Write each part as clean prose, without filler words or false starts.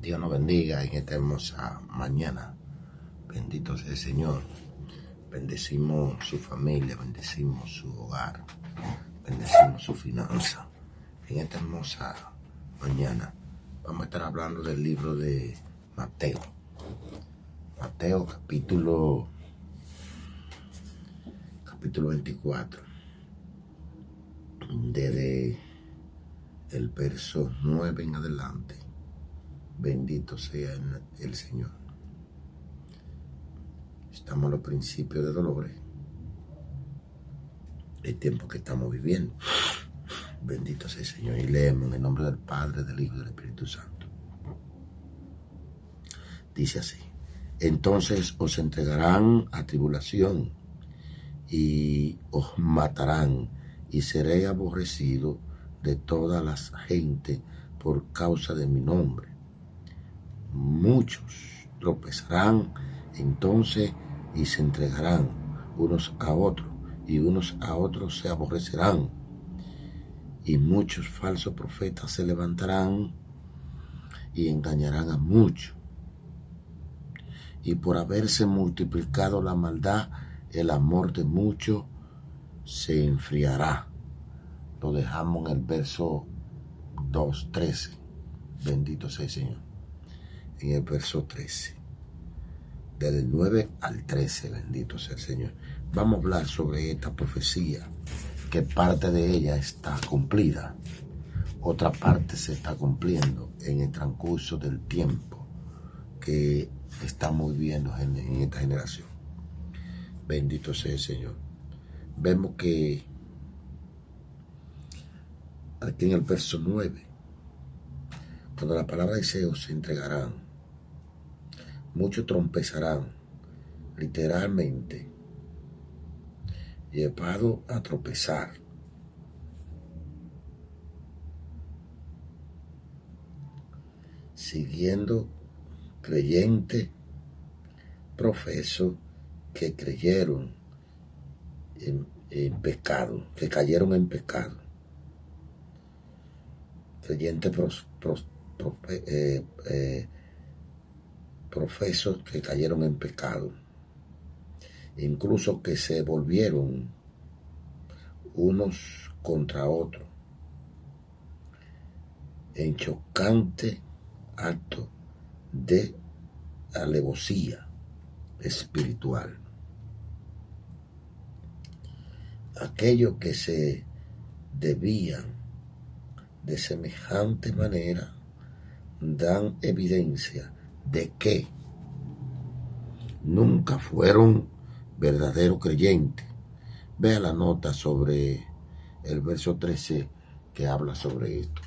Dios nos bendiga en esta hermosa mañana. Bendito sea el Señor. Bendecimos su familia, bendecimos su hogar, bendecimos su finanza. En esta hermosa mañana vamos a estar hablando del libro de Mateo. Mateo capítulo 24. Desde el verso 9 en adelante. Bendito sea el Señor. Estamos en los principios de dolores. El tiempo que estamos viviendo. Bendito sea el Señor. Y leemos en el nombre del Padre, del Hijo y del Espíritu Santo. Dice así: entonces os entregarán a tribulación y os matarán, y seré aborrecido de todas las gentes por causa de mi nombre. Muchos tropezarán entonces y se entregarán unos a otros, y unos a otros se aborrecerán. Y muchos falsos profetas se levantarán y engañarán a muchos. Y por haberse multiplicado la maldad, el amor de muchos se enfriará. Lo dejamos en el verso 2:13. Bendito sea el Señor. En el verso 13. Desde el 9 al 13, bendito sea el Señor. Vamos a hablar sobre esta profecía, que parte de ella está cumplida. Otra parte se está cumpliendo en el transcurso del tiempo que estamos viviendo en esta generación. Bendito sea el Señor. Vemos que aquí en el verso 9, cuando la palabra dice os se entregarán, muchos tropezarán, literalmente, llevado a tropezar. Siguiendo creyentes profesos que creyeron en pecado, que cayeron en pecado. Creyentes profesos que cayeron en pecado, incluso que se volvieron unos contra otros en chocante acto de alevosía espiritual. Aquellos que se debían de semejante manera dan evidencia de que nunca fueron verdaderos creyentes. Vea la nota sobre el verso 13 que habla sobre esto,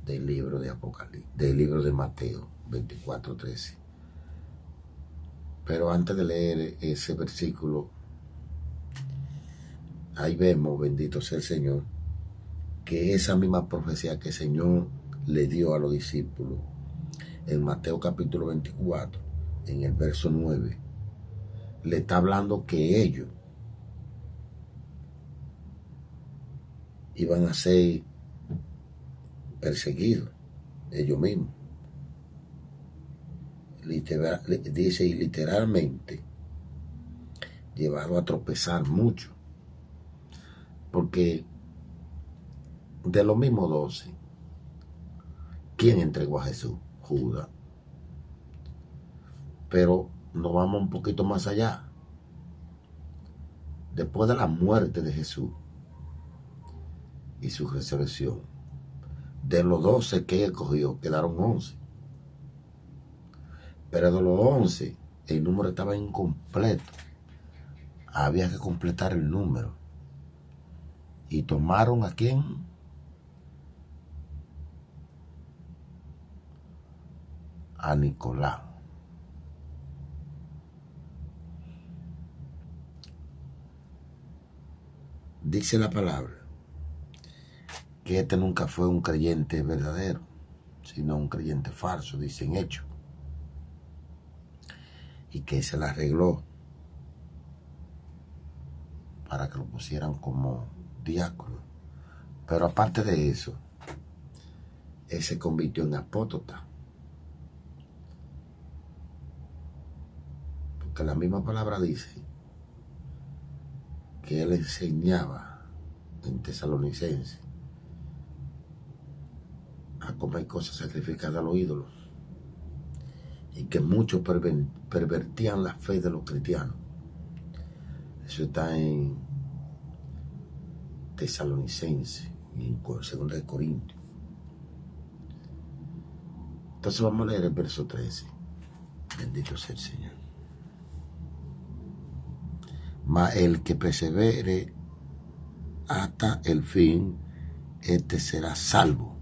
del libro de Apocalipsis, del libro de Mateo 24:13. Pero antes de leer ese versículo, ahí vemos, bendito sea el Señor, que esa misma profecía que el Señor le dio a los discípulos en Mateo capítulo 24, en el verso 9, le está hablando que ellos iban a ser perseguidos, ellos mismos. Dice, y literalmente llevaron a tropezar mucho, porque de los mismos 12, ¿quién entregó a Jesús? Judas. Pero nos vamos un poquito más allá. Después de la muerte de Jesús y su resurrección, de los 12 que él cogió, quedaron 11. Pero de los 11, el número estaba incompleto. Había que completar el número. ¿Y tomaron a quién? A Nicolás. Dice la palabra que este nunca fue un creyente verdadero, sino un creyente falso, dicen Hechos. Y que se la arregló para que lo pusieran como diácono. Pero aparte de eso, él se convirtió en apóstata. Porque la misma palabra dice que él enseñaba en Tesalonicenses a comer cosas sacrificadas a los ídolos y que muchos pervertían la fe de los cristianos. Eso está en Tesalonicenses y en 2 de Corintios. Entonces vamos a leer el verso 13. Bendito sea el Señor. Mas el que persevere hasta el fin, este será salvo.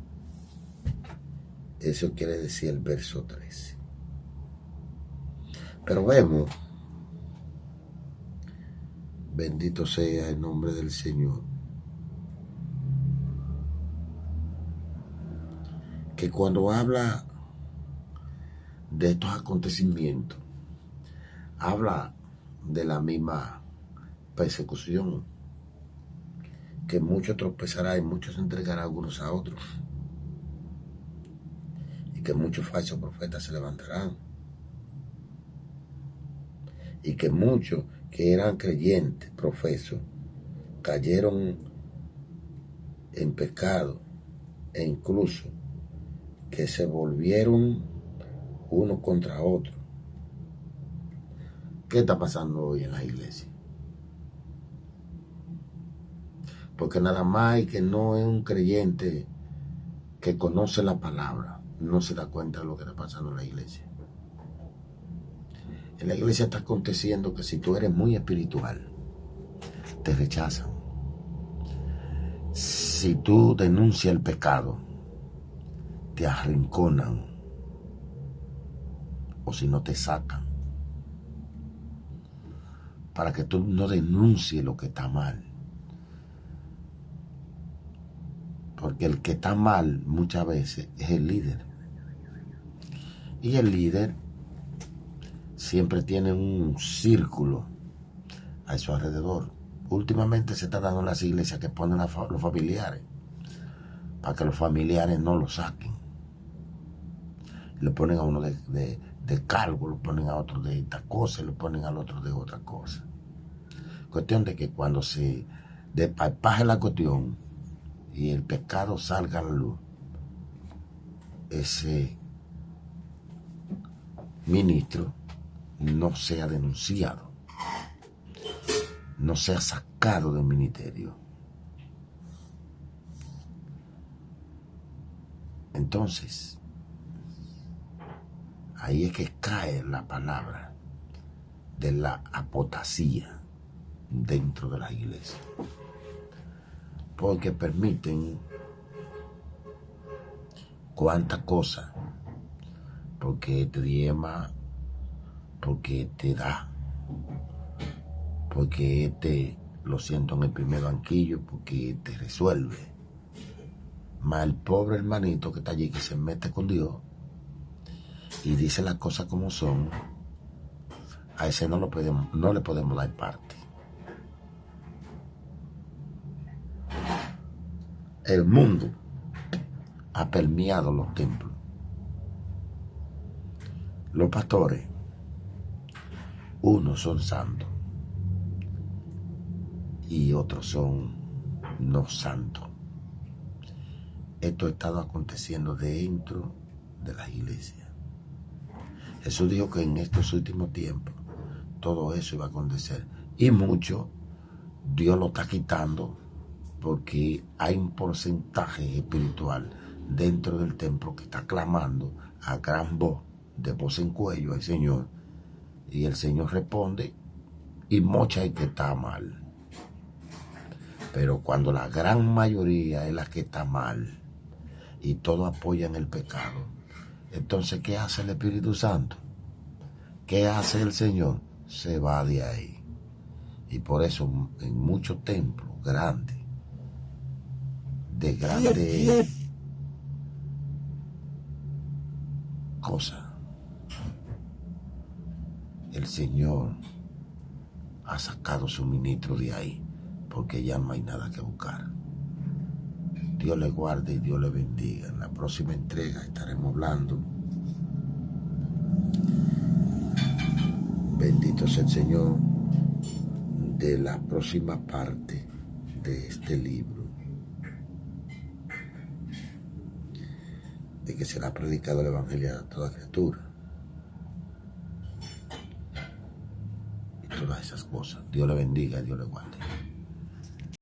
Eso quiere decir el verso 13. Pero vemos, bendito sea el nombre del Señor, que cuando habla de estos acontecimientos, habla de la misma persecución, que muchos tropezarán y muchos se entregarán unos a otros, y que muchos falsos profetas se levantarán, y que muchos que eran creyentes, profesos, cayeron en pecado, e incluso que se volvieron uno contra otro. ¿Qué está pasando hoy en la iglesia? Porque nada más hay que no es un creyente que conoce la palabra, no se da cuenta de lo que está pasando en la iglesia. En la iglesia está aconteciendo que si tú eres muy espiritual, te rechazan. Si tú denuncias el pecado, te arrinconan. O si no, te sacan. Para que tú no denuncies lo que está mal. Porque el que está mal muchas veces es el líder. Y el líder siempre tiene un círculo a su alrededor. Últimamente se está dando en las iglesias que ponen a los familiares, para que los familiares no lo saquen. Le ponen a uno de cargo, lo ponen a otro de esta cosa, lo ponen al otro de otra cosa. Cuestión de que cuando se desparpaje la cuestión y el pecado salga a la luz, ese ministro no sea denunciado, no sea sacado del ministerio. Entonces, ahí es que cae la palabra de la apostasía dentro de la iglesia. Porque permiten cuántas cosas, porque te diezma, porque te da, porque lo siento en el primer banquillo, porque te resuelve. Mas el pobre hermanito que está allí, que se mete con Dios y dice las cosas como son, a ese no le podemos dar parte. El mundo ha permeado los templos. Los pastores, unos son santos y otros son no santos. Esto ha estado aconteciendo dentro de las iglesias. Jesús dijo que en estos últimos tiempos todo eso iba a acontecer. Y mucho Dios lo está quitando, porque hay un porcentaje espiritual dentro del templo que está clamando a gran voz, de voz en cuello al Señor. Y el Señor responde y mocha el que está mal. Pero cuando la gran mayoría es la que está mal y todos apoyan el pecado, entonces ¿qué hace el Espíritu Santo? ¿Qué hace el Señor? Se va de ahí. Y por eso en muchos templos grandes, de grandes cosas, el Señor ha sacado su ministro de ahí, porque ya no hay nada que buscar. Dios le guarde y Dios le bendiga. En la próxima entrega estaremos hablando Bendito sea el Señor de la próxima parte de este libro, de que será predicado el Evangelio a toda criatura y todas esas cosas. Dios le bendiga, Dios le guarde.